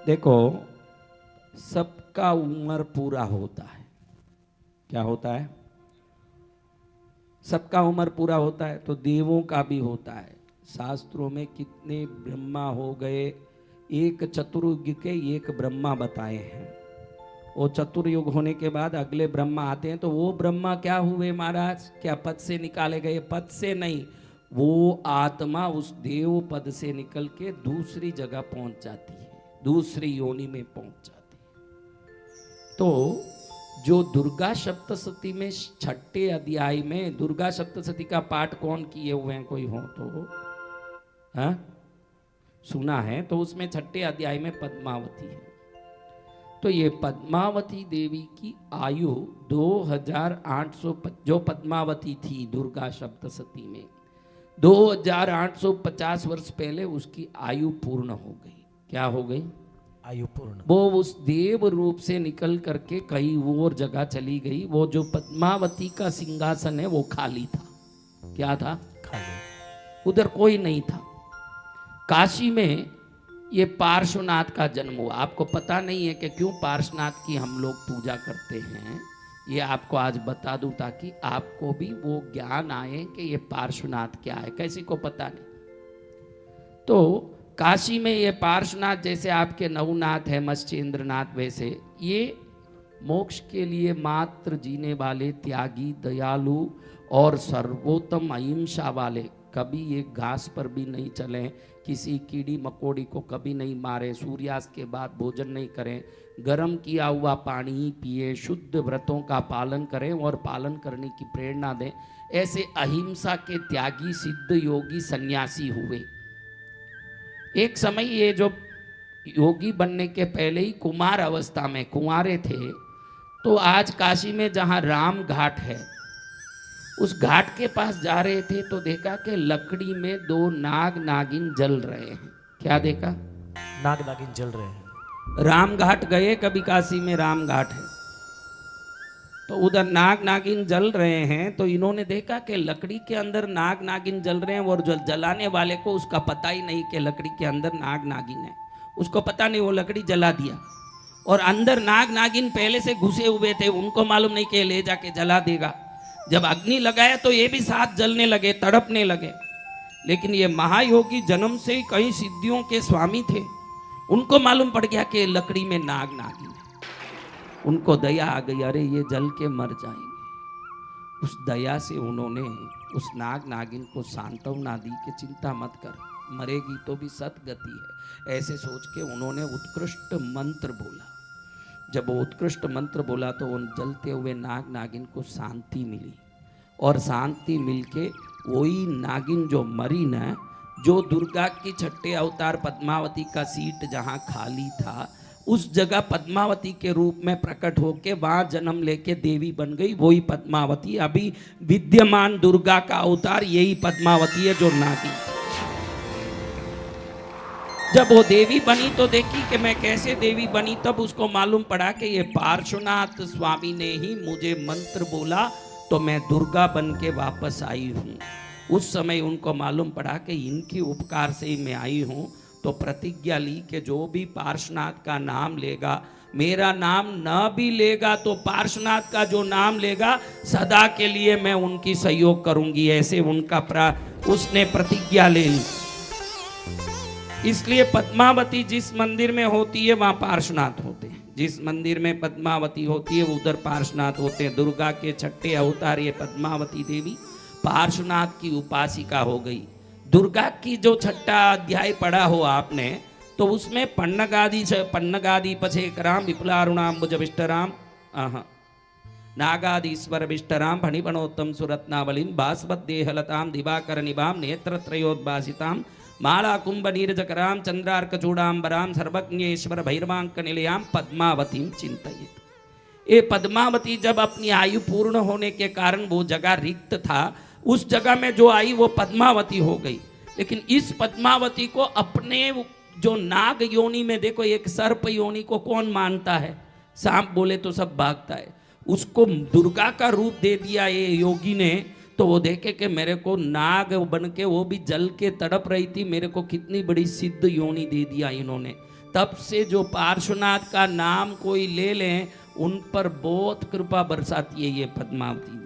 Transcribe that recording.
देखो, सबका उम्र पूरा होता है। क्या होता है? सबका उम्र पूरा होता है, तो देवों का भी होता है। शास्त्रों में कितने ब्रह्मा हो गए, एक चतुर्युग के एक ब्रह्मा बताए हैं। वो चतुर्युग होने के बाद अगले ब्रह्मा आते हैं, तो वो ब्रह्मा क्या हुए महाराज? क्या पद से निकाले गए? पद से नहीं, वो आत्मा उस देव पद से निकल के दूसरी जगह पहुंच जाती है, दूसरी योनि में पहुंच जाती है। तो जो दुर्गा सप्तशती में छठे अध्याय में दुर्गा सप्तशती का पाठ कौन किए हुए हैं? कोई हो तो हाँ सुना है? तो उसमें छठे अध्याय में पद्मावती है। तो ये पद्मावती देवी की आयु 2800, जो पद्मावती थी दुर्गा सप्तशती में 2850 वर्ष पहले उसकी आयु पूर्ण हो गई। क्या हो गई? आयु पूर्ण। वो उस देव रूप से निकल करके कई और जगह चली गई। वो जो पद्मावती का सिंहासन है वो खाली था। क्या था? खाली। उधर कोई नहीं था। काशी में ये पार्श्वनाथ का जन्म हुआ। आपको पता नहीं है कि क्यों पार्श्वनाथ की हम लोग पूजा करते हैं? ये आपको आज बता दूं ताकि आपको भी वो ज्ञान आए कि ये पार्श्वनाथ क्या है। किसी को पता नहीं। तो काशी में ये पार्श्वनाथ जैसे आपके नवनाथ है, मत्स्येंद्रनाथ, वैसे ये मोक्ष के लिए मात्र जीने वाले त्यागी, दयालु और सर्वोत्तम अहिंसा वाले, कभी एक घास पर भी नहीं चलें, किसी कीड़ी मकोड़ी को कभी नहीं मारे, सूर्यास्त के बाद भोजन नहीं करें, गर्म किया हुआ पानी ही पिए, शुद्ध व्रतों का पालन करें और पालन करने की प्रेरणा दें, ऐसे अहिंसा के त्यागी सिद्ध योगी सन्यासी हुए। एक समय ये जो योगी बनने के पहले ही कुमार अवस्था में कुंवारे थे, तो आज काशी में जहाँ राम घाट है उस घाट के पास जा रहे थे तो देखा कि लकड़ी में दो नाग नागिन जल रहे हैं। क्या देखा? नाग नागिन जल रहे हैं। राम घाट गए कभी? काशी में राम घाट है, तो उधर नाग नागिन जल रहे हैं। तो इन्होंने देखा कि लकड़ी के अंदर नाग नागिन जल रहे हैं और जो जलाने वाले को उसका पता ही नहीं कि लकड़ी के अंदर नाग नागिन है। उसको पता नहीं, वो लकड़ी जला दिया। और अंदर नाग नागिन पहले से घुसे हुए थे, उनको मालूम नहीं कि ले जाके जला देगा। जब अग्नि लगाया तो ये भी साथ जलने लगे, तड़पने लगे। लेकिन ये महायोगी जन्म से ही कई सिद्धियों के स्वामी थे। उनको मालूम पड़ गया कि लकड़ी में नाग नागिन है। उनको दया आ गई, अरे ये जल के मर जाएंगे। उस दया से उन्होंने उस नाग नागिन को सांत्वना दी कि चिंता मत कर, मरेगी तो भी सतगति है। ऐसे सोच के उन्होंने उत्कृष्ट मंत्र बोला। जब वो उत्कृष्ट मंत्र बोला तो उन जलते हुए नाग नागिन को शांति मिली, और शांति मिलके वही नागिन जो मरी न, जो दुर्गा की छठे अवतार पद्मावती का सीट जहाँ खाली था उस जगह पद्मावती के रूप में प्रकट होके वहां जन्म लेके देवी बन गई। वही पद्मावती अभी विद्यमान दुर्गा का अवतार यही पद्मावती है जो नागिन। जब वो देवी बनी तो देखी कि मैं कैसे देवी बनी, तब उसको मालूम पड़ा कि ये पार्श्वनाथ स्वामी ने ही मुझे मंत्र बोला तो मैं दुर्गा बन के वापस आई हूँ। उस समय उनको मालूम पड़ा कि इनके उपकार से ही मैं आई हूँ। तो प्रतिज्ञा ली कि जो भी पार्श्वनाथ का नाम लेगा, मेरा नाम न भी लेगा तो पार्श्वनाथ का जो नाम लेगा सदा के लिए मैं उनकी सहयोग करूंगी। ऐसे उनका उसने प्रतिज्ञा ले ली। इसलिए पद्मावती जिस मंदिर में होती है वहां पार्श्वनाथ होते हैं। जिस मंदिर में पद्मावती होती है उधर पार्श्वनाथ होते हैं। दुर्गा के छठे अवतार ये पद्मावती देवी पार्श्वनाथ की उपासिका हो गई। दुर्गा की जो छठा अध्याय पढ़ा हो आपने, तो उसमें पन्नगादी पछेकराम विपुलारुणाम्बुज विष्टराम नागादीश्वर विष्टराम फणिपणोत्तम सुरत्नावलीम भास्वत देहलताम दिवाकर निभाम नेत्रत्रयोद्भासिताम माला कुंभ नीरजकराम चंद्रार्कचूड़ांबराम सर्वज्ञेश्वर भैरवांक निलयाम पद्मावतीम चिंतयेत। ये पद्मावती जब अपनी आयु पूर्ण होने के कारण वो जगह रिक्त था, उस जगह में जो आई वो पद्मावती हो गई। लेकिन इस पद्मावती को अपने जो नाग योनि में, देखो एक सर्प योनि को कौन मानता है? सांप बोले तो सब भागता है। उसको दुर्गा का रूप दे दिया ये योगी ने। तो वो देखे कि मेरे को नाग बन के वो भी जल के तड़प रही थी, मेरे को कितनी बड़ी सिद्ध योनि दे दिया इन्होंने। तब से जो पार्श्वनाथ का नाम कोई ले लें उन पर बहुत कृपा बरसाती है ये पद्मावती।